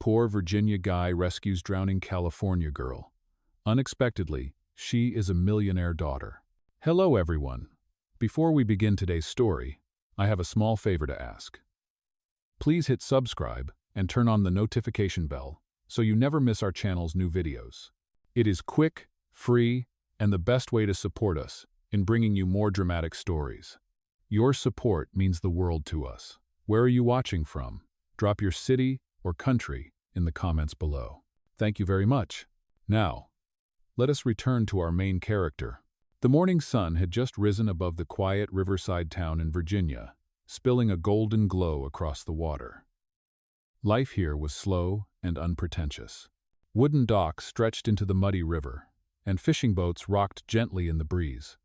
Poor Virginia guy rescues drowning California girl. Unexpectedly, she is a millionaire daughter. Hello everyone. Before we begin today's story, I have a small favor to ask. Please hit subscribe and turn on the notification bell so you never miss our channel's new videos. It is quick, free, and the best way to support us in bringing you more dramatic stories. Your support means the world to us. Where are you watching from? Drop your city or country in the comments below. Thank you very much. Now, let us return to our main character. The morning sun had just risen above the quiet riverside town in Virginia, spilling a golden glow across the water. Life here was slow and unpretentious. Wooden docks stretched into the muddy river, and fishing boats rocked gently in the breeze.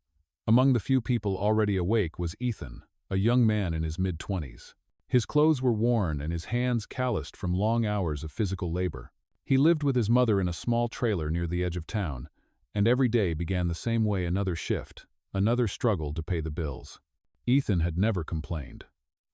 Among the few people already awake was Ethan, a young man in his mid-20s. His clothes were worn and his hands calloused from long hours of physical labor. He lived with his mother in a small trailer near the edge of town, and every day began the same way: another shift, another struggle to pay the bills. Ethan had never complained.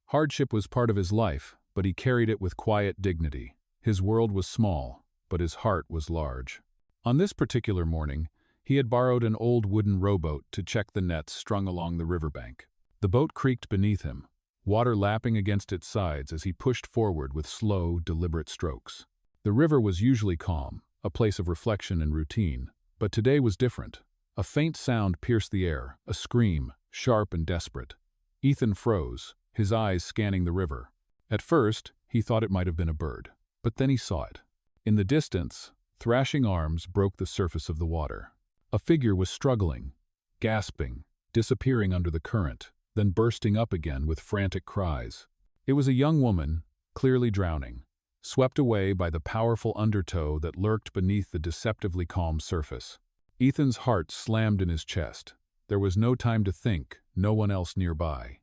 Hardship was part of his life, but he carried it with quiet dignity. His world was small, but his heart was large. On this particular morning, he had borrowed an old wooden rowboat to check the nets strung along the riverbank. The boat creaked beneath him, water lapping against its sides as he pushed forward with slow, deliberate strokes. The river was usually calm, a place of reflection and routine, but today was different. A faint sound pierced the air, a scream, sharp and desperate. Ethan froze, his eyes scanning the river. At first, he thought it might have been a bird, but then he saw it. In the distance, thrashing arms broke the surface of the water. A figure was struggling, gasping, disappearing under the current, then bursting up again with frantic cries. It was a young woman, clearly drowning, swept away by the powerful undertow that lurked beneath the deceptively calm surface. Ethan's heart slammed in his chest. There was no time to think, no one else nearby.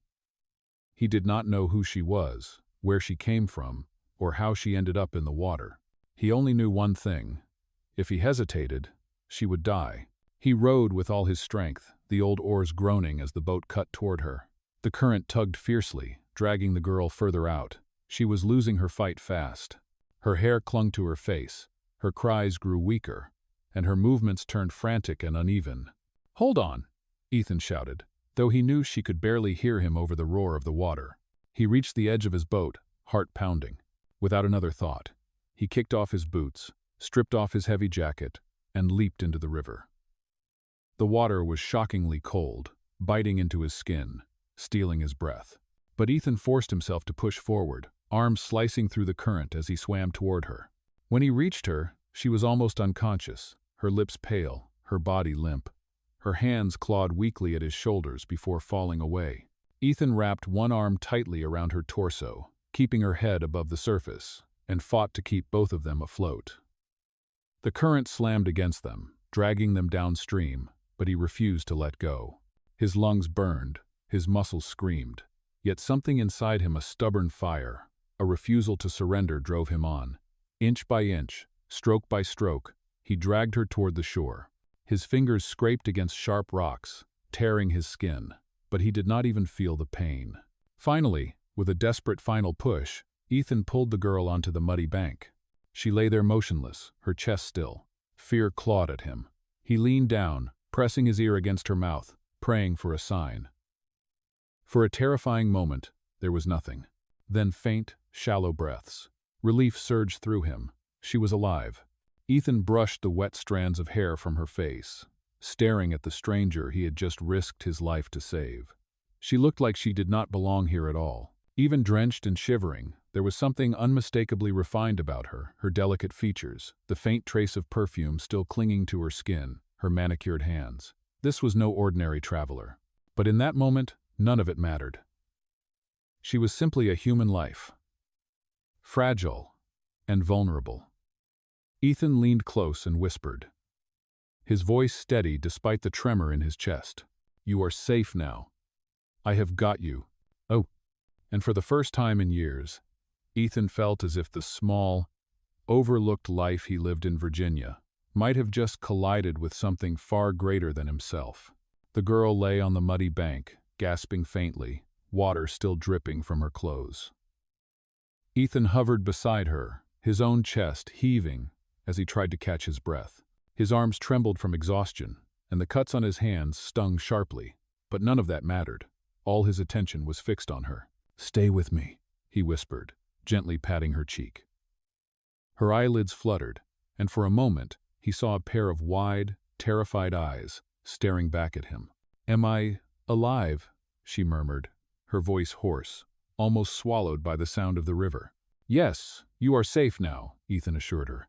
He did not know who she was, where she came from, or how she ended up in the water. He only knew one thing: if he hesitated, she would die. He rowed with all his strength, the old oars groaning as the boat cut toward her. The current tugged fiercely, dragging the girl further out. She was losing her fight fast. Her hair clung to her face, her cries grew weaker, and her movements turned frantic and uneven. "Hold on!" Ethan shouted, though he knew she could barely hear him over the roar of the water. He reached the edge of his boat, heart pounding. Without another thought, he kicked off his boots, stripped off his heavy jacket, and leaped into the river. The water was shockingly cold, biting into his skin, stealing his breath. But Ethan forced himself to push forward, arms slicing through the current as he swam toward her. When he reached her, she was almost unconscious, her lips pale, her body limp. Her hands clawed weakly at his shoulders before falling away. Ethan wrapped one arm tightly around her torso, keeping her head above the surface, and fought to keep both of them afloat. The current slammed against them, dragging them downstream, but he refused to let go. His lungs burned, his muscles screamed, yet something inside him, a stubborn fire, a refusal to surrender, drove him on. Inch by inch, stroke by stroke, he dragged her toward the shore. His fingers scraped against sharp rocks, tearing his skin, but he did not even feel the pain. Finally, with a desperate final push, Ethan pulled the girl onto the muddy bank. She lay there motionless, her chest still. Fear clawed at him. He leaned down, pressing his ear against her mouth, praying for a sign. For a terrifying moment, there was nothing. Then faint, shallow breaths. Relief surged through him. She was alive. Ethan brushed the wet strands of hair from her face, staring at the stranger he had just risked his life to save. She looked like she did not belong here at all. Even drenched and shivering, there was something unmistakably refined about her, her delicate features, the faint trace of perfume still clinging to her skin, her manicured hands. This was no ordinary traveler. But in that moment, none of it mattered. She was simply a human life. Fragile and vulnerable. Ethan leaned close and whispered, his voice steady despite the tremor in his chest. "You are safe now. I have got you." Oh, and for the first time in years, Ethan felt as if the small, overlooked life he lived in Virginia might have just collided with something far greater than himself. The girl lay on the muddy bank, gasping faintly, water still dripping from her clothes. Ethan hovered beside her, his own chest heaving as he tried to catch his breath. His arms trembled from exhaustion, and the cuts on his hands stung sharply, but none of that mattered. All his attention was fixed on her. "Stay with me," he whispered, gently patting her cheek. Her eyelids fluttered, and for a moment he saw a pair of wide, terrified eyes staring back at him. "Am I alive?" she murmured, her voice hoarse, almost swallowed by the sound of the river. "Yes, you are safe now," Ethan assured her.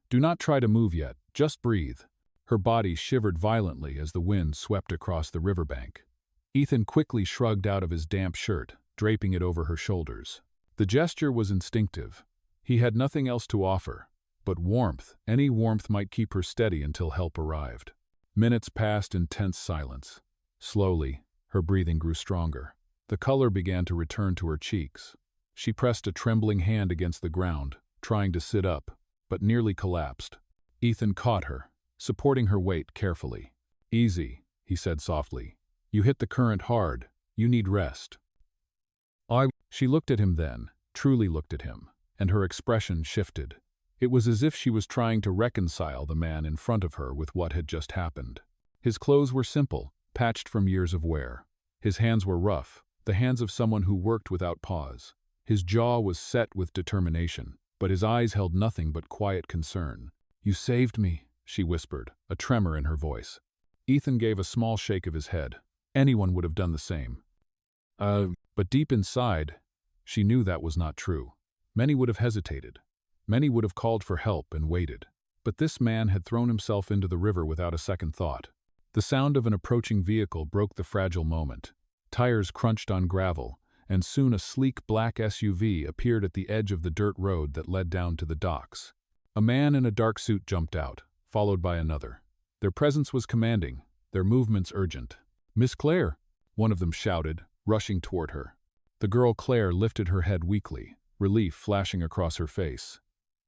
"Do not try to move yet, just breathe." Her body shivered violently as the wind swept across the riverbank. Ethan quickly shrugged out of his damp shirt, draping it over her shoulders. The gesture was instinctive. He had nothing else to offer, but warmth. Any warmth might keep her steady until help arrived. Minutes passed in tense silence. Slowly, her breathing grew stronger. The color began to return to her cheeks. She pressed a trembling hand against the ground, trying to sit up, but nearly collapsed. Ethan caught her, supporting her weight carefully. "Easy," he said softly. "You hit the current hard. You need rest." She looked at him then, truly looked at him, and her expression shifted. It was as if she was trying to reconcile the man in front of her with what had just happened. His clothes were simple, patched from years of wear. His hands were rough, the hands of someone who worked without pause. His jaw was set with determination, but his eyes held nothing but quiet concern. "You saved me," she whispered, a tremor in her voice. Ethan gave a small shake of his head. Anyone would have done the same. But deep inside, she knew that was not true. Many would have hesitated. Many would have called for help and waited. But this man had thrown himself into the river without a second thought. The sound of an approaching vehicle broke the fragile moment. Tires crunched on gravel, and soon a sleek black SUV appeared at the edge of the dirt road that led down to the docks. A man in a dark suit jumped out, followed by another. Their presence was commanding, their movements urgent. "Miss Claire!" one of them shouted, rushing toward her. The girl Claire lifted her head weakly, relief flashing across her face.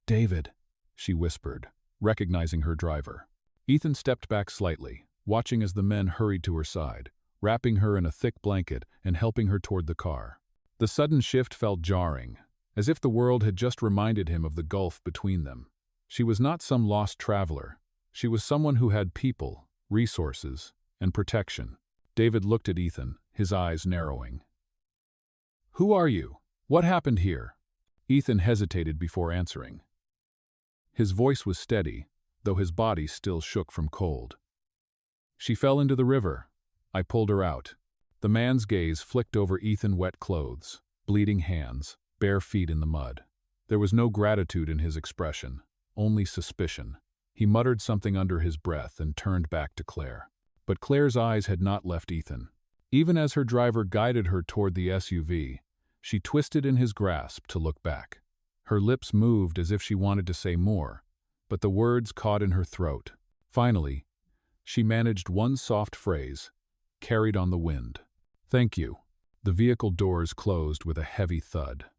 "David," she whispered, recognizing her driver. Ethan stepped back slightly, watching as the men hurried to her side, wrapping her in a thick blanket and helping her toward the car. The sudden shift felt jarring, as if the world had just reminded him of the gulf between them. She was not some lost traveler. She was someone who had people, resources, and protection. David looked at Ethan, his eyes narrowing. "Who are you? What happened here?" Ethan hesitated before answering. His voice was steady, though his body still shook from cold. "She fell into the river. I pulled her out." The man's gaze flicked over Ethan's wet clothes, bleeding hands, bare feet in the mud. There was no gratitude in his expression, only suspicion. He muttered something under his breath and turned back to Claire. But Claire's eyes had not left Ethan. Even as her driver guided her toward the SUV, she twisted in his grasp to look back. Her lips moved as if she wanted to say more, but the words caught in her throat. Finally, she managed one soft phrase, carried on the wind. "Thank you." The vehicle doors closed with a heavy thud.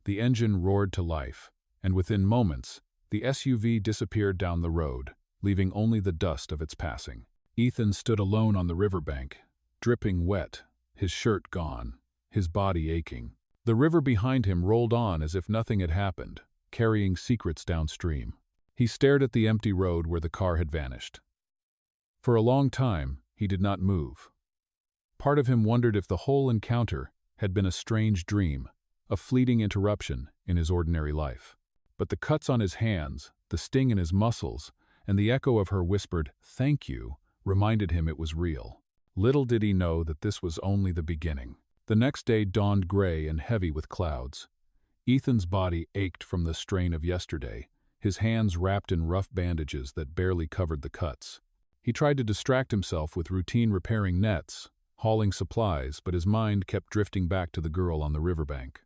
The engine roared to life, and within moments, the SUV disappeared down the road, leaving only the dust of its passing. Ethan stood alone on the riverbank, dripping wet, his shirt gone, his body aching. The river behind him rolled on as if nothing had happened, carrying secrets downstream. He stared at the empty road where the car had vanished. For a long time, he did not move. Part of him wondered if the whole encounter had been a strange dream, a fleeting interruption in his ordinary life. But the cuts on his hands, the sting in his muscles, and the echo of her whispered, "Thank you," reminded him it was real. Little did he know that this was only the beginning. The next day dawned gray and heavy with clouds. Ethan's body ached from the strain of yesterday, his hands wrapped in rough bandages that barely covered the cuts. He tried to distract himself with routine repairing nets, hauling supplies, but his mind kept drifting back to the girl on the riverbank.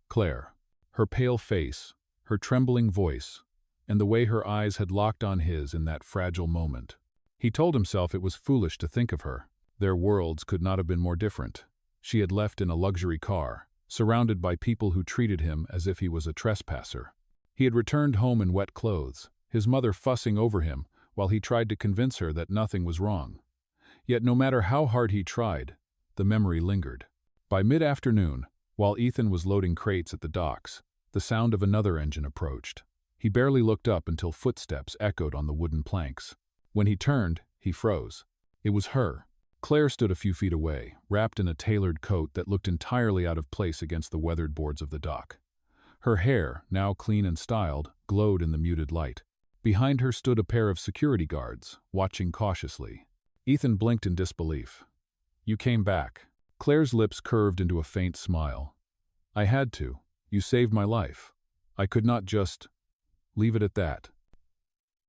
Claire. Her pale face, her trembling voice, and the way her eyes had locked on his in that fragile moment. He told himself it was foolish to think of her. Their worlds could not have been more different. She had left in a luxury car, surrounded by people who treated him as if he was a trespasser. He had returned home in wet clothes, his mother fussing over him while he tried to convince her that nothing was wrong. Yet no matter how hard he tried, the memory lingered. By mid-afternoon, while Ethan was loading crates at the docks, The sound of another engine approached. He barely looked up until footsteps echoed on the wooden planks. When he turned, he froze. It was her. Claire stood a few feet away, wrapped in a tailored coat that looked entirely out of place against the weathered boards of the dock. Her hair, now clean and styled, glowed in the muted light. Behind her stood a pair of security guards, watching cautiously. Ethan blinked in disbelief. "You came back." Claire's lips curved into a faint smile. "I had to. You saved my life. I could not just leave it at that."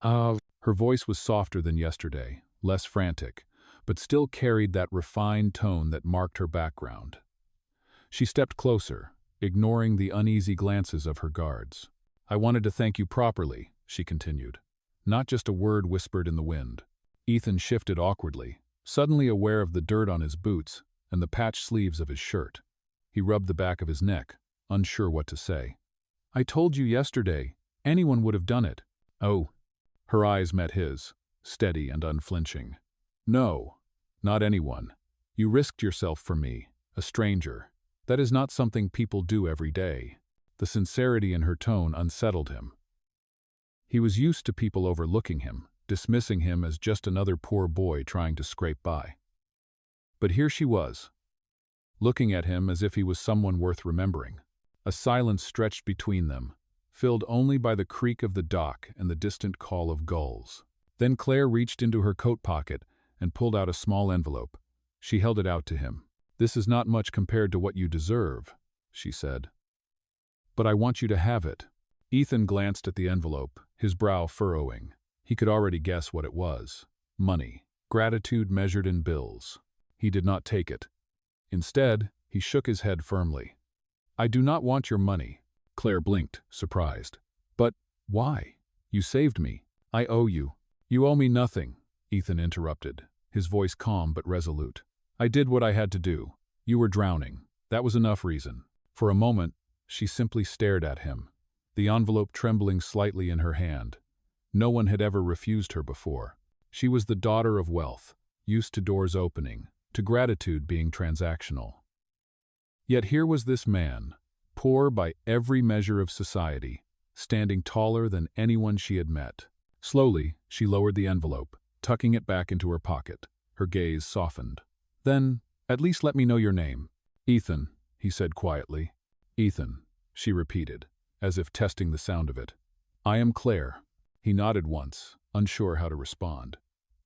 Her voice was softer than yesterday, less frantic, but still carried that refined tone that marked her background. She stepped closer, ignoring the uneasy glances of her guards. "I wanted to thank you properly," she continued. Not just a word whispered in the wind. Ethan shifted awkwardly, suddenly aware of the dirt on his boots and the patched sleeves of his shirt. He rubbed the back of his neck, unsure what to say. "I told you yesterday. Anyone would have done it." "Oh." Her eyes met his, steady and unflinching. "No, not anyone. You risked yourself for me, a stranger. That is not something people do every day." The sincerity in her tone unsettled him. He was used to people overlooking him, dismissing him as just another poor boy trying to scrape by. But here she was, looking at him as if he was someone worth remembering. A silence stretched between them, filled only by the creak of the dock and the distant call of gulls. Then Claire reached into her coat pocket and pulled out a small envelope. She held it out to him. "This is not much compared to what you deserve," she said. "But I want you to have it." Ethan glanced at the envelope, his brow furrowing. He could already guess what it was. Money. Gratitude measured in bills. He did not take it. Instead, he shook his head firmly. "I do not want your money." Claire blinked, surprised. "But why? You saved me. I owe you." "You owe me nothing," Ethan interrupted, his voice calm but resolute. "I did what I had to do. You were drowning. That was enough reason." For a moment, she simply stared at him, the envelope trembling slightly in her hand. No one had ever refused her before. She was the daughter of wealth, used to doors opening, to gratitude being transactional. Yet here was this man, poor by every measure of society, standing taller than anyone she had met. Slowly, she lowered the envelope, tucking it back into her pocket. Her gaze softened. "Then, at least let me know your name." "Ethan," he said quietly. "Ethan," she repeated, as if testing the sound of it. "I am Claire." He nodded once, unsure how to respond.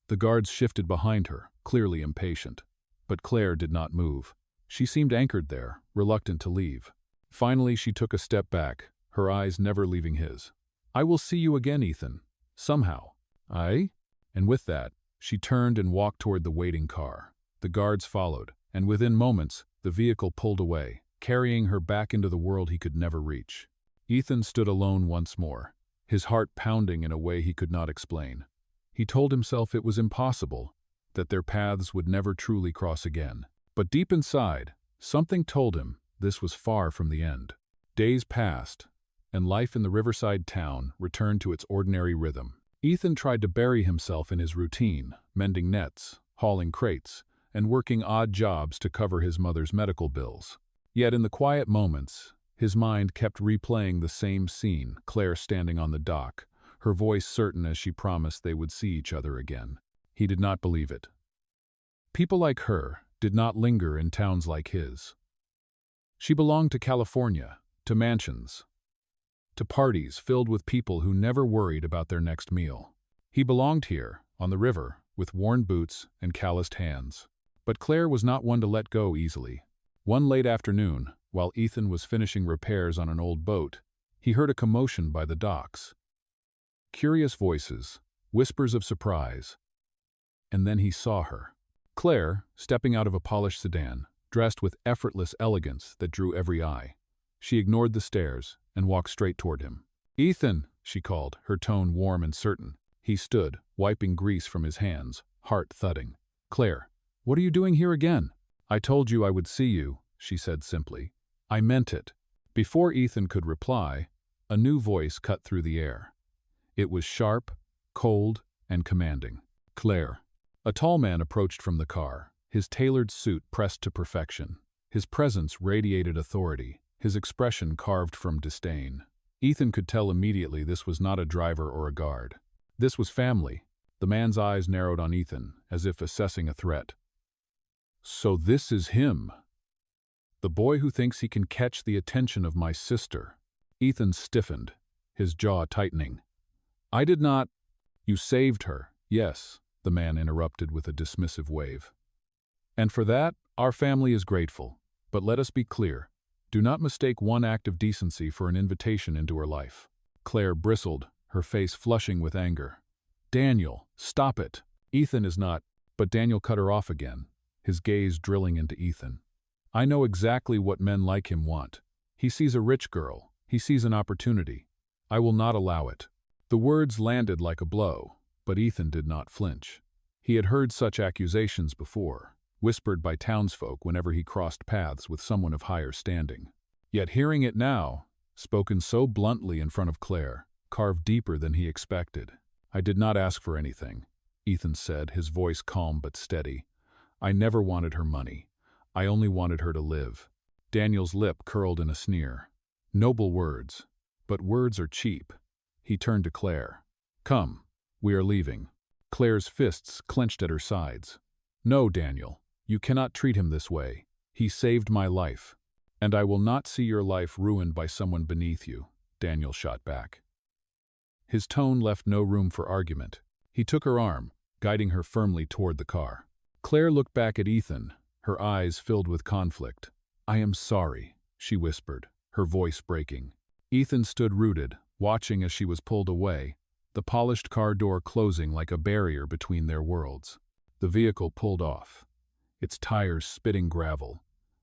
The guards shifted behind her, clearly impatient. But Claire did not move. She seemed anchored there, reluctant to leave. Finally, she took a step back, her eyes never leaving his. "I will see you again, Ethan. Somehow." "Aye?" And with that, she turned and walked toward the waiting car. The guards followed, and within moments, the vehicle pulled away, carrying her back into the world he could never reach. Ethan stood alone once more, his heart pounding in a way he could not explain. He told himself it was impossible, that their paths would never truly cross again. But deep inside, something told him this was far from the end. Days passed, and life in the riverside town returned to its ordinary rhythm. Ethan tried to bury himself in his routine, mending nets, hauling crates, and working odd jobs to cover his mother's medical bills. Yet in the quiet moments, his mind kept replaying the same scene, Claire standing on the dock, her voice certain as she promised they would see each other again. He did not believe it. People like her did not linger in towns like his. She belonged to California, to mansions, to parties filled with people who never worried about their next meal. He belonged here, on the river, with worn boots and calloused hands. But Claire was not one to let go easily. One late afternoon, while Ethan was finishing repairs on an old boat, he heard a commotion by the docks. Curious voices, whispers of surprise, and then he saw her. Claire, stepping out of a polished sedan, dressed with effortless elegance that drew every eye. She ignored the stares and walked straight toward him. "Ethan," she called, her tone warm and certain. He stood, wiping grease from his hands, heart thudding. "Claire, what are you doing here again?" "I told you I would see you," she said simply. "I meant it." Before Ethan could reply, a new voice cut through the air. It was sharp, cold, and commanding. "Claire." A tall man approached from the car, his tailored suit pressed to perfection. His presence radiated authority, his expression carved from disdain. Ethan could tell immediately this was not a driver or a guard. This was family. The man's eyes narrowed on Ethan, as if assessing a threat. So this is him. The boy who thinks he can catch the attention of my sister. Ethan stiffened, his jaw tightening. I did not. You saved her. Yes, the man interrupted with a dismissive wave. And for that, our family is grateful. But let us be clear. Do not mistake one act of decency for an invitation into her life. Claire bristled, her face flushing with anger. Daniel, stop it. Ethan is not. But Daniel cut her off again, his gaze drilling into Ethan. I know exactly what men like him want. He sees a rich girl. He sees an opportunity. I will not allow it. The words landed like a blow, but Ethan did not flinch. He had heard such accusations before, whispered by townsfolk whenever he crossed paths with someone of higher standing. Yet hearing it now, spoken so bluntly in front of Claire, carved deeper than he expected. I did not ask for anything, Ethan said, his voice calm but steady. I never wanted her money. I only wanted her to live. Daniel's lip curled in a sneer. Noble words, but words are cheap. He turned to Claire. Come, we are leaving. Claire's fists clenched at her sides. No, Daniel, you cannot treat him this way. He saved my life. And I will not see your life ruined by someone beneath you, Daniel shot back. His tone left no room for argument. He took her arm, guiding her firmly toward the car. Claire looked back at Ethan, her eyes filled with conflict. I am sorry, she whispered, her voice breaking. Ethan stood rooted, watching as she was pulled away, the polished car door closing like a barrier between their worlds. The vehicle pulled off, its tires spitting gravel,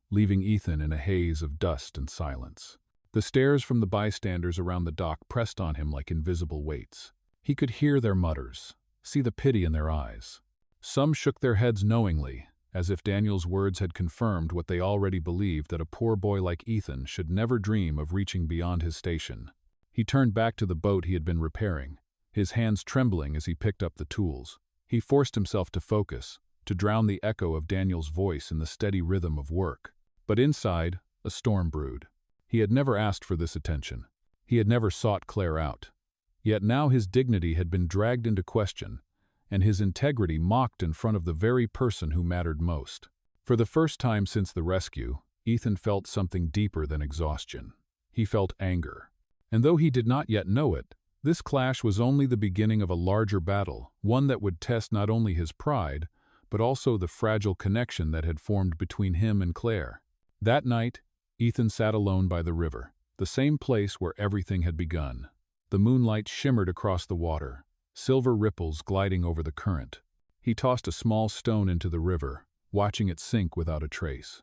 leaving Ethan in a haze of dust and silence. The stares from the bystanders around the dock pressed on him like invisible weights. He could hear their mutters, see the pity in their eyes. Some shook their heads knowingly, as if Daniel's words had confirmed what they already believed, that a poor boy like Ethan should never dream of reaching beyond his station. He turned back to the boat he had been repairing, his hands trembling as he picked up the tools. He forced himself to focus, to drown the echo of Daniel's voice in the steady rhythm of work. But inside, a storm brewed. He had never asked for this attention. He had never sought Claire out. Yet now his dignity had been dragged into question, and his integrity mocked in front of the very person who mattered most. For the first time since the rescue, Ethan felt something deeper than exhaustion. He felt anger. And though he did not yet know it, this clash was only the beginning of a larger battle, one that would test not only his pride, but also the fragile connection that had formed between him and Claire. That night, Ethan sat alone by the river, the same place where everything had begun. The moonlight shimmered across the water, silver ripples gliding over the current. He tossed a small stone into the river, watching it sink without a trace.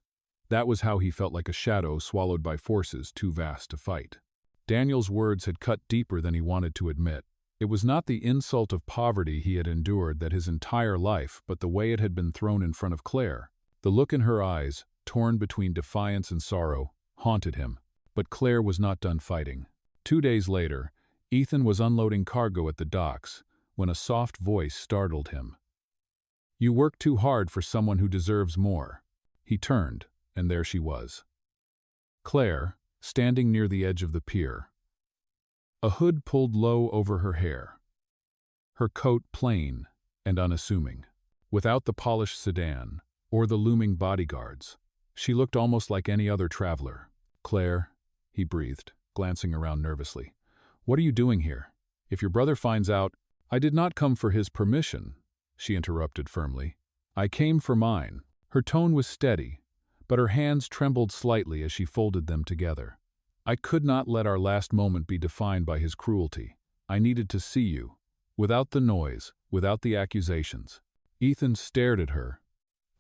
That was how he felt, like a shadow swallowed by forces too vast to fight. Daniel's words had cut deeper than he wanted to admit. It was not the insult of poverty he had endured that his entire life, but the way it had been thrown in front of Claire. The look in her eyes, torn between defiance and sorrow, haunted him. But Claire was not done fighting. 2 days later, Ethan was unloading cargo at the docks when a soft voice startled him. You work too hard for someone who deserves more. He turned, and there she was. Claire, standing near the edge of the pier. A hood pulled low over her hair. Her coat plain and unassuming. Without the polished sedan or the looming bodyguards, she looked almost like any other traveler. Claire, he breathed, glancing around nervously. What are you doing here? If your brother finds out— I did not come for his permission, she interrupted firmly. I came for mine. Her tone was steady, but her hands trembled slightly as she folded them together. I could not let our last moment be defined by his cruelty. I needed to see you, without the noise, without the accusations. Ethan stared at her,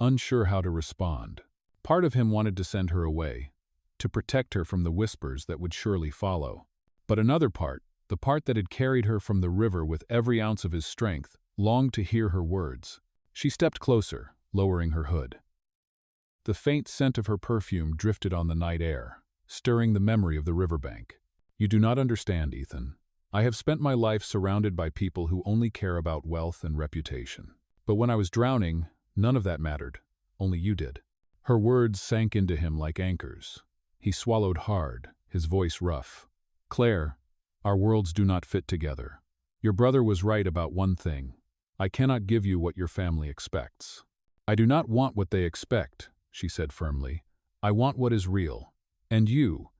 unsure how to respond. Part of him wanted to send her away, to protect her from the whispers that would surely follow. But another part, the part that had carried her from the river with every ounce of his strength, longed to hear her words. She stepped closer, lowering her hood. The faint scent of her perfume drifted on the night air, stirring the memory of the riverbank. You do not understand, Ethan. I have spent my life surrounded by people who only care about wealth and reputation. But when I was drowning, none of that mattered. Only you did. Her words sank into him like anchors. He swallowed hard, his voice rough. "Claire, our worlds do not fit together. Your brother was right about one thing. I cannot give you what your family expects." "I do not want what they expect," she said firmly. "I want what is real. And you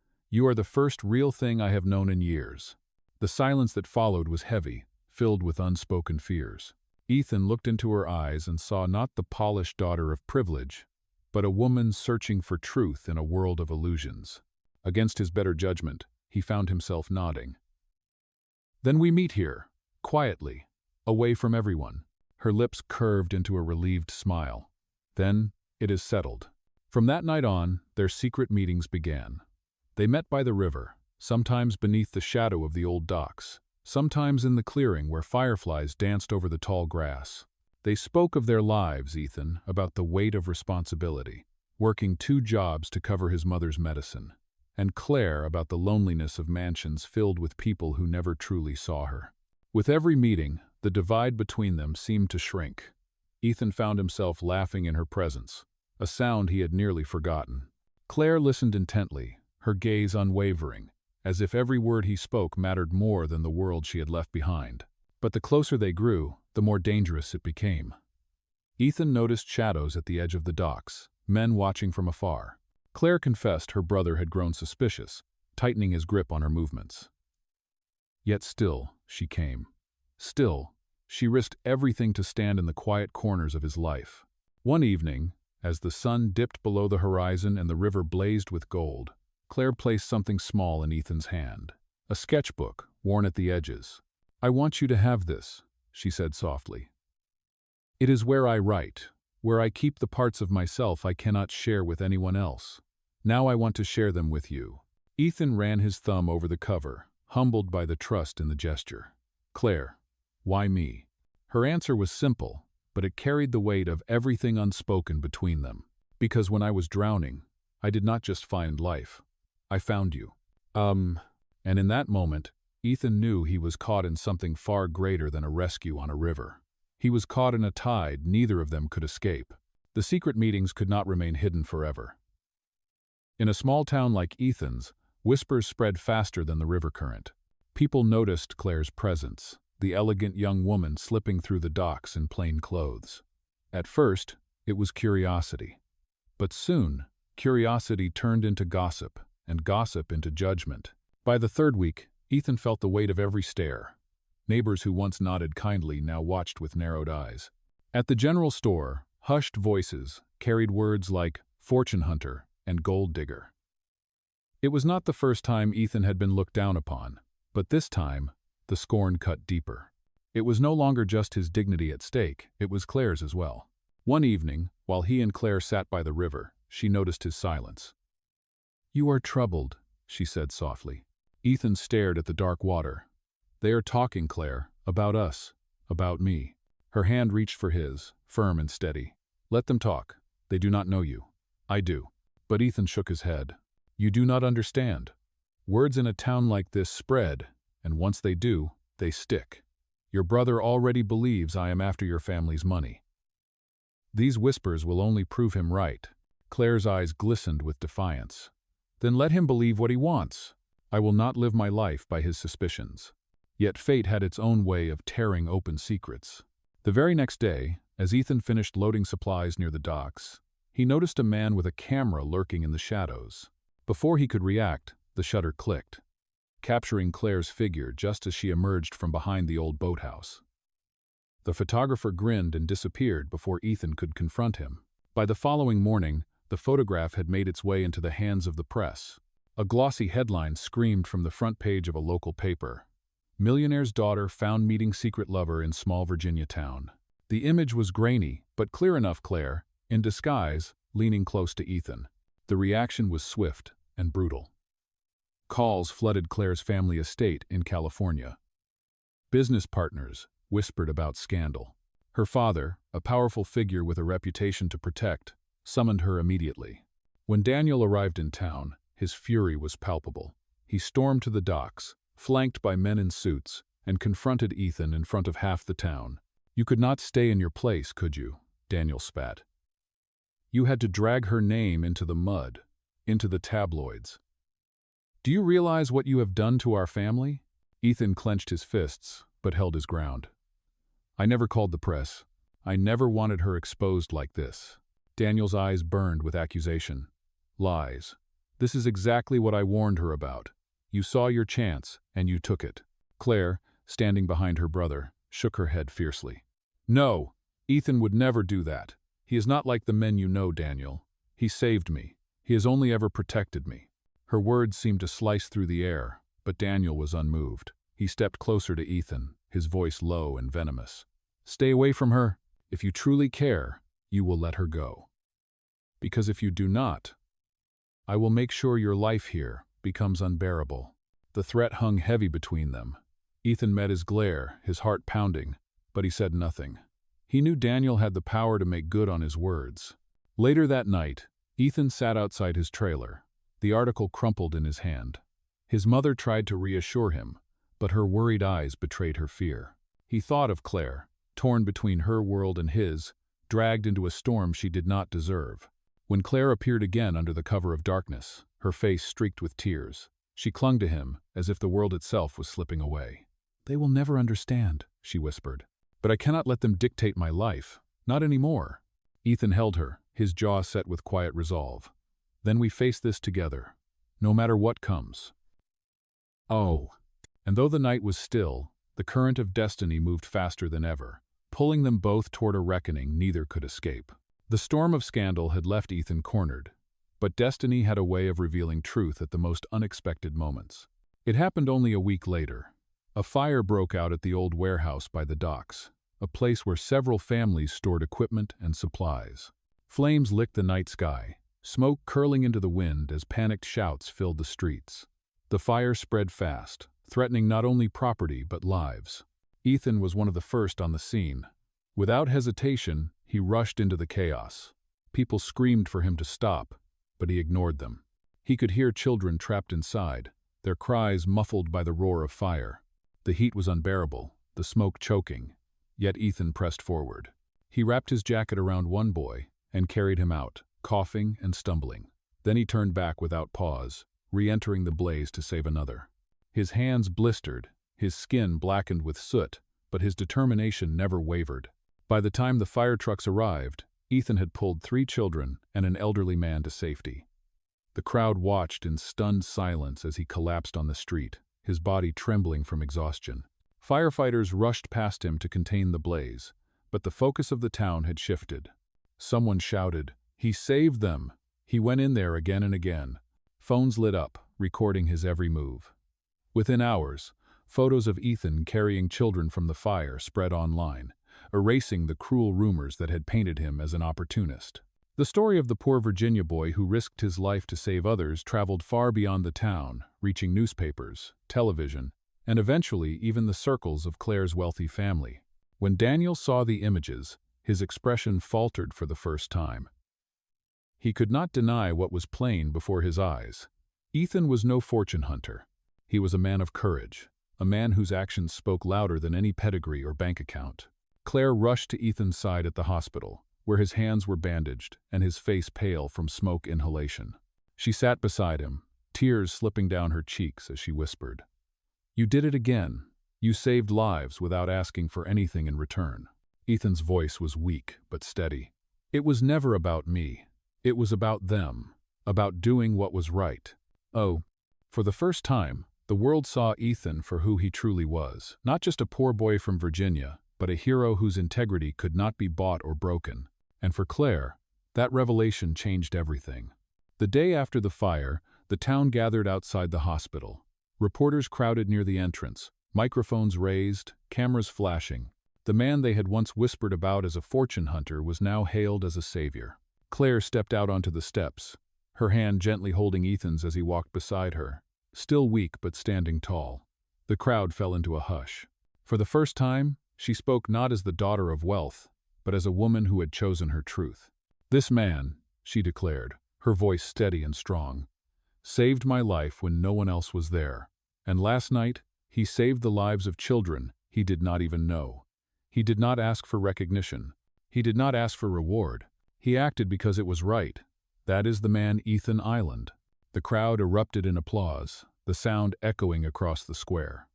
are the first real thing I have known in years." The silence that followed was heavy, filled with unspoken fears. Ethan looked into her eyes and saw not the polished daughter of privilege, but a woman searching for truth in a world of illusions. Against his better judgment, he found himself nodding. "Then we meet here, quietly, away from everyone." Her lips curved into a relieved smile. "Then, it is settled." From that night on, their secret meetings began. They met by the river, sometimes beneath the shadow of the old docks, sometimes in the clearing where fireflies danced over the tall grass. They spoke of their lives, Ethan, about the weight of responsibility, working 2 jobs to cover his mother's medicine, and Claire about the loneliness of mansions filled with people who never truly saw her. With every meeting, the divide between them seemed to shrink. Ethan found himself laughing in her presence, a sound he had nearly forgotten. Claire listened intently, her gaze unwavering, as if every word he spoke mattered more than the world she had left behind. But the closer they grew, the more dangerous it became. Ethan noticed shadows at the edge of the docks, men watching from afar. Claire confessed her brother had grown suspicious, tightening his grip on her movements. Yet still, she came. Still, she risked everything to stand in the quiet corners of his life. One evening, as the sun dipped below the horizon and the river blazed with gold, Claire placed something small in Ethan's hand. A sketchbook, worn at the edges. "I want you to have this," she said softly. "It is where I write, where I keep the parts of myself I cannot share with anyone else. Now I want to share them with you." Ethan ran his thumb over the cover, humbled by the trust in the gesture. "Claire, why me?" Her answer was simple, but it carried the weight of everything unspoken between them. "Because when I was drowning, I did not just find life. I found you." And in that moment, Ethan knew he was caught in something far greater than a rescue on a river. He was caught in a tide neither of them could escape. The secret meetings could not remain hidden forever. In a small town like Ethan's, whispers spread faster than the river current. People noticed Claire's presence, the elegant young woman slipping through the docks in plain clothes. At first, it was curiosity. But soon, curiosity turned into gossip, and gossip into judgment. By the 3rd week, Ethan felt the weight of every stare. Neighbors who once nodded kindly now watched with narrowed eyes. At the general store, hushed voices carried words like fortune hunter and gold digger. It was not the first time Ethan had been looked down upon, but this time, the scorn cut deeper. It was no longer just his dignity at stake, it was Claire's as well. One evening, while he and Claire sat by the river, she noticed his silence. "You are troubled," she said softly. Ethan stared at the dark water. "They are talking, Claire, about us, about me." Her hand reached for his, firm and steady. "Let them talk. They do not know you. I do." But Ethan shook his head. "You do not understand. Words in a town like this spread, and once they do, they stick. Your brother already believes I am after your family's money. These whispers will only prove him right." Claire's eyes glistened with defiance. "Then let him believe what he wants. I will not live my life by his suspicions." Yet fate had its own way of tearing open secrets. The very next day, as Ethan finished loading supplies near the docks, he noticed a man with a camera lurking in the shadows. Before he could react, the shutter clicked, capturing Claire's figure just as she emerged from behind the old boathouse. The photographer grinned and disappeared before Ethan could confront him. By the following morning, the photograph had made its way into the hands of the press. A glossy headline screamed from the front page of a local paper. "Millionaire's daughter found meeting secret lover in small Virginia town." The image was grainy, but clear enough. Claire, in disguise, leaning close to Ethan. The reaction was swift and brutal. Calls flooded Claire's family estate in California. Business partners whispered about scandal. Her father, a powerful figure with a reputation to protect, summoned her immediately. When Daniel arrived in town, his fury was palpable. He stormed to the docks, flanked by men in suits, and confronted Ethan in front of half the town. "You could not stay in your place, could you?" Daniel spat. "You had to drag her name into the mud. into the tabloids. "Do you realize what you have done to our family?" Ethan clenched his fists, but held his ground. "I never called the press. I never wanted her exposed like this." Daniel's eyes burned with accusation. "Lies. This is exactly what I warned her about. You saw your chance, and you took it." Claire, standing behind her brother, shook her head fiercely. "No, Ethan would never do that. He is not like the men you know, Daniel. He saved me. He has only ever protected me." Her words seemed to slice through the air, but Daniel was unmoved. He stepped closer to Ethan, his voice low and venomous. "Stay away from her. If you truly care, you will let her go. Because if you do not, I will make sure your life here becomes unbearable." The threat hung heavy between them. Ethan met his glare, his heart pounding, but he said nothing. He knew Daniel had the power to make good on his words. Later that night, Ethan sat outside his trailer, the article crumpled in his hand. His mother tried to reassure him, but her worried eyes betrayed her fear. He thought of Claire, torn between her world and his, dragged into a storm she did not deserve. When Claire appeared again under the cover of darkness, her face streaked with tears, she clung to him as if the world itself was slipping away. "They will never understand," she whispered. "But I cannot let them dictate my life. Not anymore." Ethan held her, his jaw set with quiet resolve. "Then we face this together, no matter what comes." Oh. And though the night was still, the current of destiny moved faster than ever, pulling them both toward a reckoning neither could escape. The storm of scandal had left Ethan cornered, but destiny had a way of revealing truth at the most unexpected moments. It happened only a week later. A fire broke out at the old warehouse by the docks, a place where several families stored equipment and supplies. Flames licked the night sky, smoke curling into the wind as panicked shouts filled the streets. The fire spread fast, threatening not only property but lives. Ethan was one of the first on the scene. Without hesitation, he rushed into the chaos. People screamed for him to stop, but he ignored them. He could hear children trapped inside, their cries muffled by the roar of fire. The heat was unbearable, the smoke choking, yet Ethan pressed forward. He wrapped his jacket around one boy and carried him out, coughing and stumbling. Then he turned back without pause, re-entering the blaze to save another. His hands blistered, his skin blackened with soot, but his determination never wavered. By the time the fire trucks arrived, Ethan had pulled 3 children and an elderly man to safety. The crowd watched in stunned silence as he collapsed on the street, his body trembling from exhaustion. Firefighters rushed past him to contain the blaze, but the focus of the town had shifted. Someone shouted, "He saved them!" He went in there again and again. Phones lit up, recording his every move. Within hours, photos of Ethan carrying children from the fire spread online, erasing the cruel rumors that had painted him as an opportunist. The story of the poor Virginia boy who risked his life to save others traveled far beyond the town, reaching newspapers, television, and eventually even the circles of Claire's wealthy family. When Daniel saw the images, his expression faltered for the first time. He could not deny what was plain before his eyes. Ethan was no fortune hunter. He was a man of courage, a man whose actions spoke louder than any pedigree or bank account. Claire rushed to Ethan's side at the hospital, where his hands were bandaged and his face pale from smoke inhalation. She sat beside him, tears slipping down her cheeks as she whispered, "You did it again. You saved lives without asking for anything in return." Ethan's voice was weak but steady. "It was never about me. It was about them, about doing what was right." Oh, for the first time, the world saw Ethan for who he truly was, not just a poor boy from Virginia, but a hero whose integrity could not be bought or broken. And for Claire, that revelation changed everything. The day after the fire, the town gathered outside the hospital. Reporters crowded near the entrance, microphones raised, cameras flashing. The man they had once whispered about as a fortune hunter was now hailed as a savior. Claire stepped out onto the steps, her hand gently holding Ethan's as he walked beside her, still weak but standing tall. The crowd fell into a hush. For the first time, she spoke not as the daughter of wealth, but as a woman who had chosen her truth. "This man," she declared, her voice steady and strong, "saved my life when no one else was there. And last night, he saved the lives of children he did not even know. He did not ask for recognition. He did not ask for reward. He acted because it was right. That is the man Ethan Island." The crowd erupted in applause, the sound echoing across the square.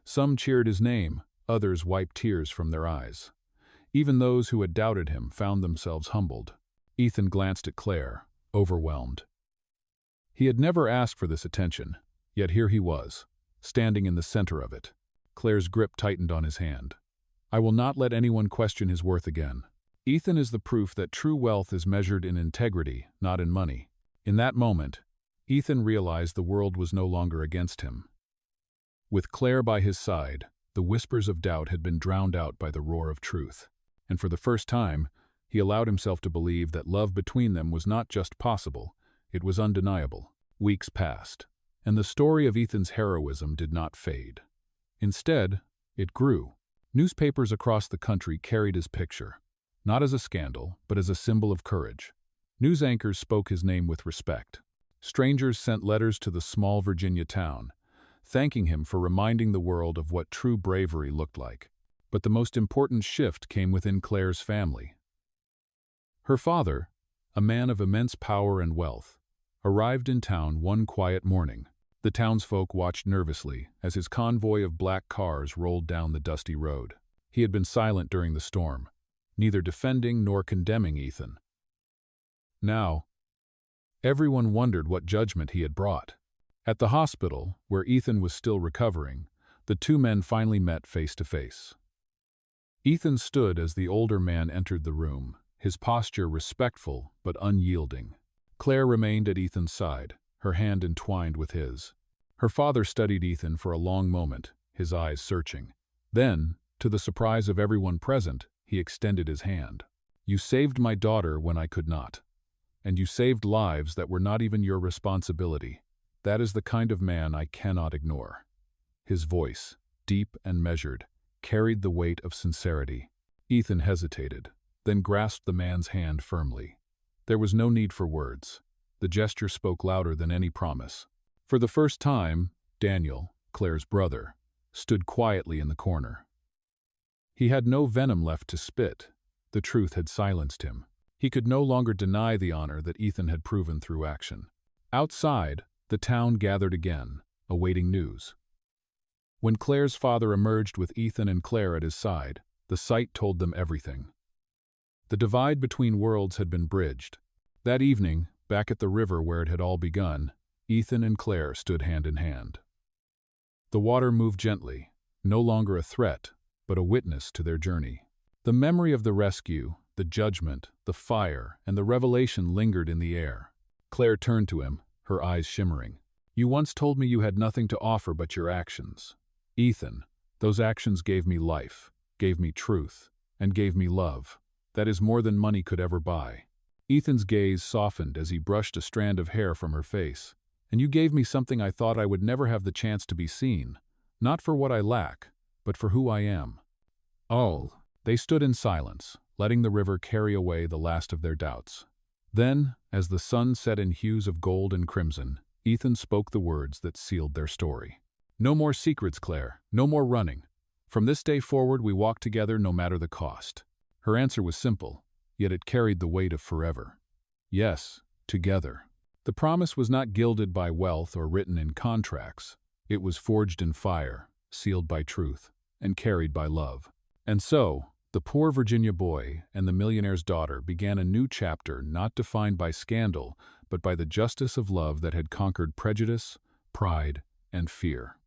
Some cheered his name, others wiped tears from their eyes. Even those who had doubted him found themselves humbled. Ethan glanced at Claire, overwhelmed. He had never asked for this attention, yet here he was, standing in the center of it. Claire's grip tightened on his hand. "I will not let anyone question his worth again." Ethan is the proof that true wealth is measured in integrity, not in money. In that moment, Ethan realized the world was no longer against him. With Claire by his side, the whispers of doubt had been drowned out by the roar of truth. And for the first time, he allowed himself to believe that love between them was not just possible, it was undeniable. Weeks passed, and the story of Ethan's heroism did not fade. Instead, it grew. Newspapers across the country carried his picture, not as a scandal, but as a symbol of courage. News anchors spoke his name with respect. Strangers sent letters to the small Virginia town, thanking him for reminding the world of what true bravery looked like. But the most important shift came within Claire's family. Her father, a man of immense power and wealth, arrived in town one quiet morning. The townsfolk watched nervously as his convoy of black cars rolled down the dusty road. He had been silent during the storm, neither defending nor condemning Ethan. Now, everyone wondered what judgment he had brought. At the hospital, where Ethan was still recovering, the two men finally met face to face. Ethan stood as the older man entered the room, his posture respectful but unyielding. Claire remained at Ethan's side, her hand entwined with his. Her father studied Ethan for a long moment, his eyes searching. Then, to the surprise of everyone present, he extended his hand. "You saved my daughter when I could not. And you saved lives that were not even your responsibility. That is the kind of man I cannot ignore." His voice, deep and measured, carried the weight of sincerity. Ethan hesitated, then grasped the man's hand firmly. There was no need for words. The gesture spoke louder than any promise. For the first time, Daniel, Claire's brother, stood quietly in the corner. He had no venom left to spit. The truth had silenced him. He could no longer deny the honor that Ethan had proven through action. Outside, the town gathered again, awaiting news. When Claire's father emerged with Ethan and Claire at his side, the sight told them everything. The divide between worlds had been bridged. That evening, back at the river where it had all begun, Ethan and Claire stood hand in hand. The water moved gently, no longer a threat, but a witness to their journey. The memory of the rescue, the judgment, the fire, and the revelation lingered in the air. Claire turned to him, her eyes shimmering. "You once told me you had nothing to offer but your actions. Ethan, those actions gave me life, gave me truth, and gave me love. That is more than money could ever buy." Ethan's gaze softened as he brushed a strand of hair from her face. "And you gave me something I thought I would never have the chance to be seen, not for what I lack, but for who I am." Oh. They stood in silence, letting the river carry away the last of their doubts. Then, as the sun set in hues of gold and crimson, Ethan spoke the words that sealed their story. "No more secrets, Claire, no more running. From this day forward we walk together no matter the cost." Her answer was simple, yet it carried the weight of forever. Yes, together. The promise was not gilded by wealth or written in contracts. It was forged in fire, sealed by truth, and carried by love. And so, the poor Virginia boy and the millionaire's daughter began a new chapter not defined by scandal, but by the justice of love that had conquered prejudice, pride, and fear.